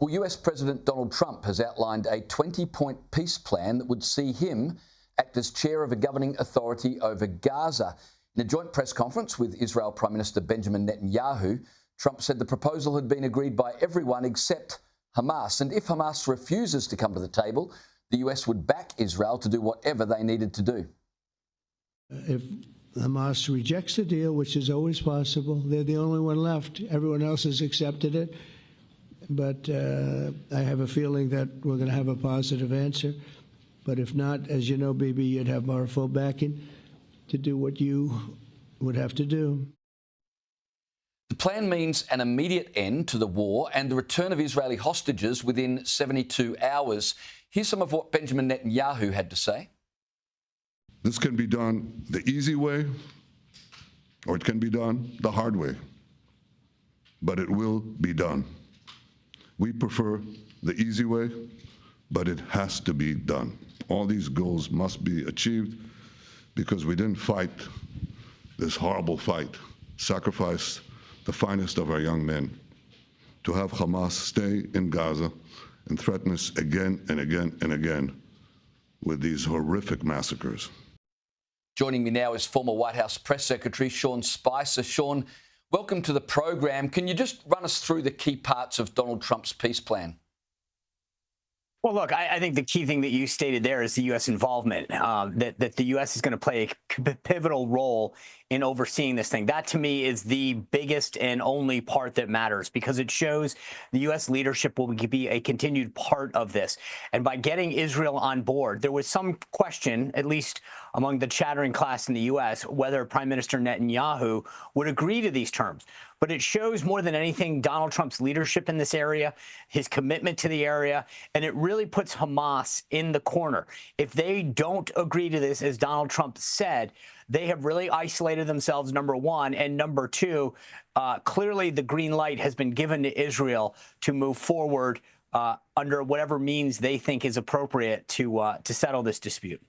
Well, US President Donald Trump has outlined a 20-point peace plan that would see him act as chair of a governing authority over Gaza. In a joint press conference with Israel Prime Minister Benjamin Netanyahu, Trump said the proposal had been agreed by everyone except Hamas. And if Hamas refuses to come to the table, the US would back Israel to do whatever they needed to do. If Hamas rejects the deal, which is always possible, they're the only one left. Everyone else has accepted it. But I have a feeling that we're going to have a positive answer. But if not, as you know, Bibi, you'd have our full backing to do what you would have to do. The plan means an immediate end to the war and the return of Israeli hostages within 72 hours. Here's some of what Benjamin Netanyahu had to say. This can be done the easy way, or it can be done the hard way, but it will be done. We prefer the easy way, but it has to be done. All these goals must be achieved because we didn't fight this horrible fight, sacrifice the finest of our young men to have Hamas stay in Gaza and threaten us again and again and again with these horrific massacres. Joining me now is former White House Press Secretary Sean Spicer. Sean, welcome to the program. Can you just run us through the key parts of Donald Trump's peace plan? Well, look, I think the key thing that you stated there is the U.S. involvement, that the U.S. is going to play a pivotal role in overseeing this thing. That, to me, is the biggest and only part that matters, because it shows the U.S. leadership will be a continued part of this. And by getting Israel on board, there was some question, at least among the chattering class in the U.S., whether Prime Minister Netanyahu would agree to these terms. But it shows more than anything Donald Trump's leadership in this area, his commitment to the area, and it really puts Hamas in the corner. If they don't agree to this, as Donald Trump said, they have really isolated themselves, number one, and number two, clearly the green light has been given to Israel to move forward under whatever means they think is appropriate to settle this dispute.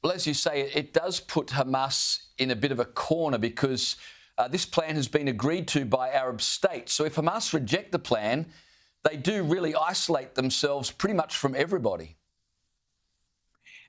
Well, as you say, it does put Hamas in a bit of a corner because this plan has been agreed to by Arab states. So if Hamas reject the plan, they do really isolate themselves pretty much from everybody.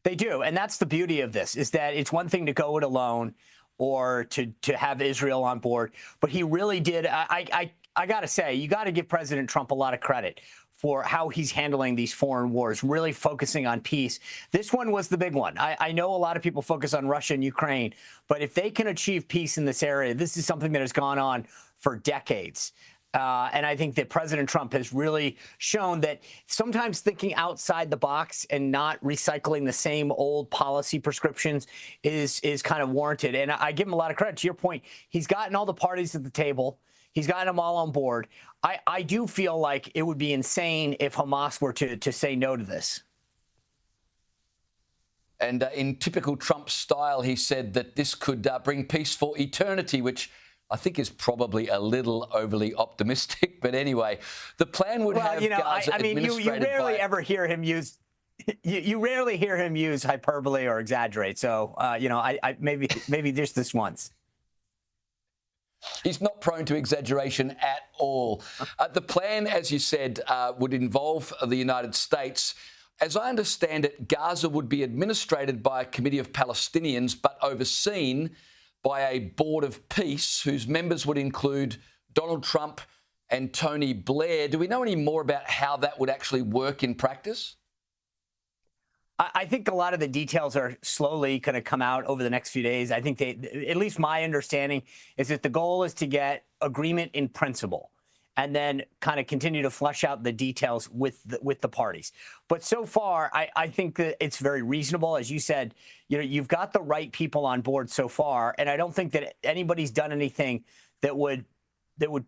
They do. And that's the beauty of this, is that it's one thing to go it alone or to have Israel on board. But he really did. I got to say, you got to give President Trump a lot of credit for how he's handling these foreign wars, really focusing on peace. This one was the big one. I know a lot of people focus on Russia and Ukraine, but if they can achieve peace in this area, this is something that has gone on for decades. And I think that President Trump has really shown that sometimes thinking outside the box and not recycling the same old policy prescriptions is kind of warranted. And I give him a lot of credit. To your point, he's gotten all the parties at the table. He's gotten them all on board. I do feel like it would be insane if Hamas were to say no to this. And in typical Trump style, he said that this could bring peace for eternity, which I think is probably a little overly optimistic. But anyway, the plan would have Gaza you rarely ever hear him use. You rarely hear him use hyperbole or exaggerate. So, maybe just this once. He's not prone to exaggeration at all. The plan, as you said, would involve the United States. As I understand it, Gaza would be administrated by a committee of Palestinians, but overseen by a board of peace whose members would include Donald Trump and Tony Blair. Do we know any more about how that would actually work in practice? I think a lot of the details are slowly going to come out over the next few days. I think at least my understanding is that the goal is to get agreement in principle and then kind of continue to flesh out the details with the parties. But so far, I think that it's very reasonable. As you said, you've got the right people on board so far, and I don't think that anybody's done anything that would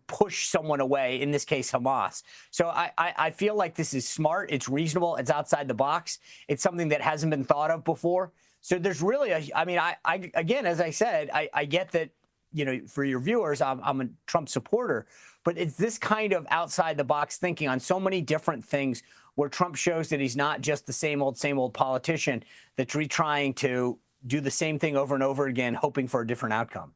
push someone away, in this case, Hamas. So I feel like this is smart. It's reasonable. It's outside the box. It's something that hasn't been thought of before. So there's really again, as I said, I get that, for your viewers, I'm a Trump supporter, but it's this kind of outside the box thinking on so many different things where Trump shows that he's not just the same old politician that's retrying to do the same thing over and over again, hoping for a different outcome.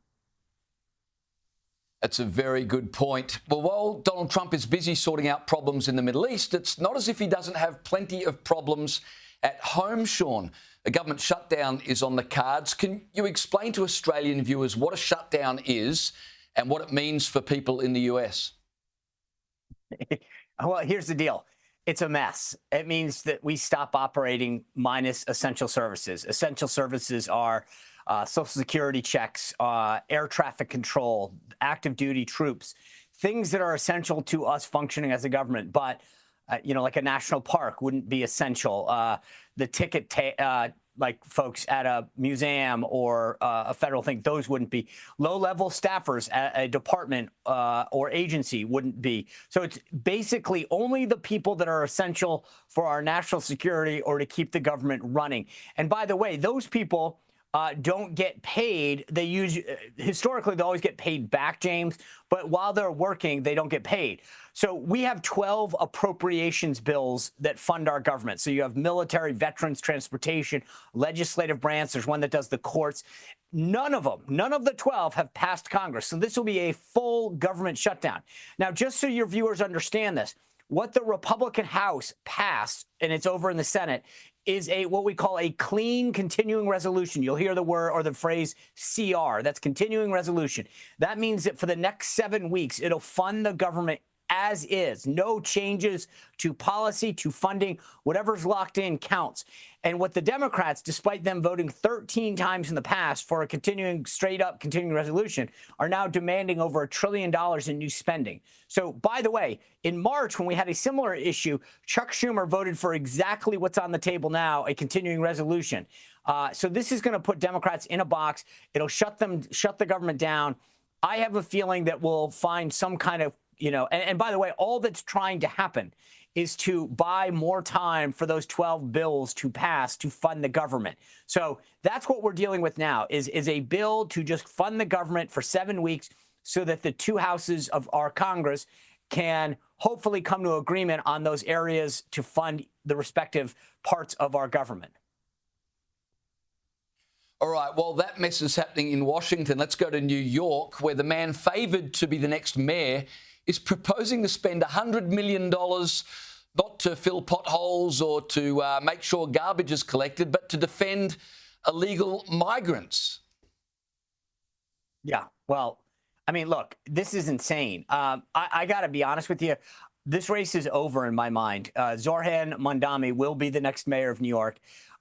That's a very good point. Well, while Donald Trump is busy sorting out problems in the Middle East, it's not as if he doesn't have plenty of problems at home, Sean. A government shutdown is on the cards. Can you explain to Australian viewers what a shutdown is and what it means for people in the US? Well, here's the deal. It's a mess. It means that we stop operating minus essential services. Essential services are Social Security checks, air traffic control, active duty troops, things that are essential to us functioning as a government. But, like a national park wouldn't be essential. The ticket, like folks at a museum or a federal thing, those wouldn't be. Low-level staffers at a department or agency wouldn't be. So it's basically only the people that are essential for our national security or to keep the government running. And by the way, those people don't get paid. Historically, they always get paid back, James, but while they're working, they don't get paid. So we have 12 appropriations bills that fund our government. So you have military, veterans, transportation, legislative branch. There's one that does the courts. None of them, none of the 12 have passed Congress. So this will be a full government shutdown. Now, just so your viewers understand this, what the Republican House passed, and it's over in the Senate, is what we call a clean continuing resolution. You'll hear the word or the phrase CR. That's continuing resolution. That means that for the next 7 weeks, it'll fund the government as is. No changes to policy, to funding. Whatever's locked in counts. And what the Democrats, despite them voting 13 times in the past for a straight up continuing resolution, are now demanding over $1 trillion in new spending. So, by the way, in March, when we had a similar issue, Chuck Schumer voted for exactly what's on the table now, a continuing resolution. So this is going to put Democrats in a box. It'll shut the government down. I have a feeling that we'll find some kind of, and by the way, all that's trying to happen is to buy more time for those 12 bills to pass to fund the government. So that's what we're dealing with now, is a bill to just fund the government for 7 weeks so that the two houses of our Congress can hopefully come to agreement on those areas to fund the respective parts of our government. All right, well, that mess is happening in Washington. Let's go to New York, where the man favoured to be the next mayor is proposing to spend $100 million not to fill potholes or to make sure garbage is collected, but to defend illegal migrants. Yeah, well, I mean, look, this is insane. I got to be honest with you. This race is over in my mind. Zohran Mamdani will be the next mayor of New York.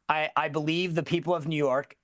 I believe the people of New York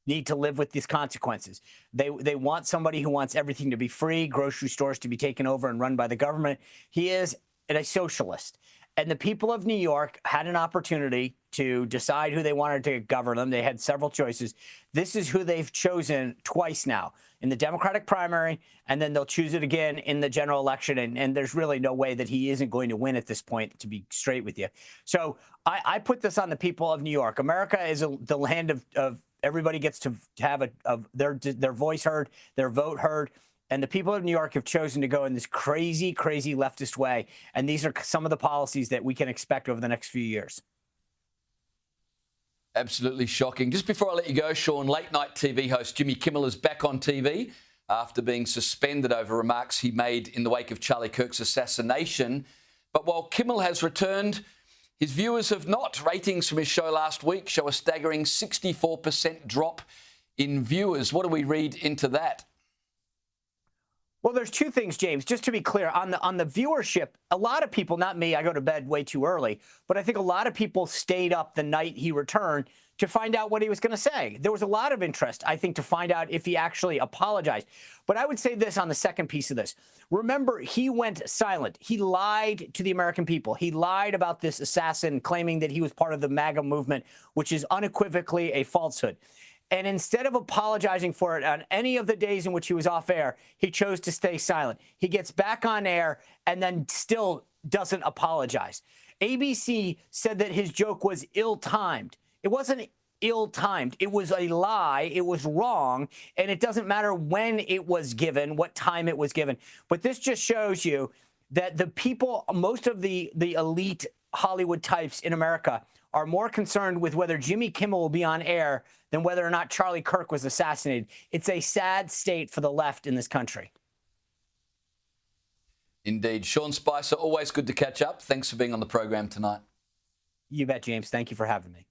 need to live with these consequences. They want somebody who wants everything to be free, grocery stores to be taken over and run by the government. He is a socialist. And the people of New York had an opportunity to decide who they wanted to govern them. They had several choices. This is who they've chosen twice now, in the Democratic primary, and then they'll choose it again in the general election. And there's really no way that he isn't going to win at this point, to be straight with you. So I put this on the people of New York. America is the land of everybody gets to have their voice heard, their vote heard. And the people of New York have chosen to go in this crazy, crazy leftist way. And these are some of the policies that we can expect over the next few years. Absolutely shocking. Just before I let you go, Sean, late-night TV host Jimmy Kimmel is back on TV after being suspended over remarks he made in the wake of Charlie Kirk's assassination. But while Kimmel has returned, his viewers have not. Ratings from his show last week show a staggering 64% drop in viewers. What do we read into that? Well, there's two things, James. Just to be clear, on the viewership, a lot of people, not me, I go to bed way too early, but I think a lot of people stayed up the night he returned to find out what he was going to say. There was a lot of interest, I think, to find out if he actually apologized. But I would say this on the second piece of this. Remember, he went silent. He lied to the American people. He lied about this assassin, claiming that he was part of the MAGA movement, which is unequivocally a falsehood. And instead of apologizing for it on any of the days in which he was off air, he chose to stay silent. He gets back on air and then still doesn't apologize. ABC said that his joke was ill-timed. It wasn't ill-timed. It was a lie. It was wrong. And it doesn't matter when it was given, what time it was given. But this just shows you that the people, most of the elite Hollywood types in America, are more concerned with whether Jimmy Kimmel will be on air than whether or not Charlie Kirk was assassinated. It's a sad state for the left in this country. Indeed. Sean Spicer, always good to catch up. Thanks for being on the program tonight. You bet, James. Thank you for having me.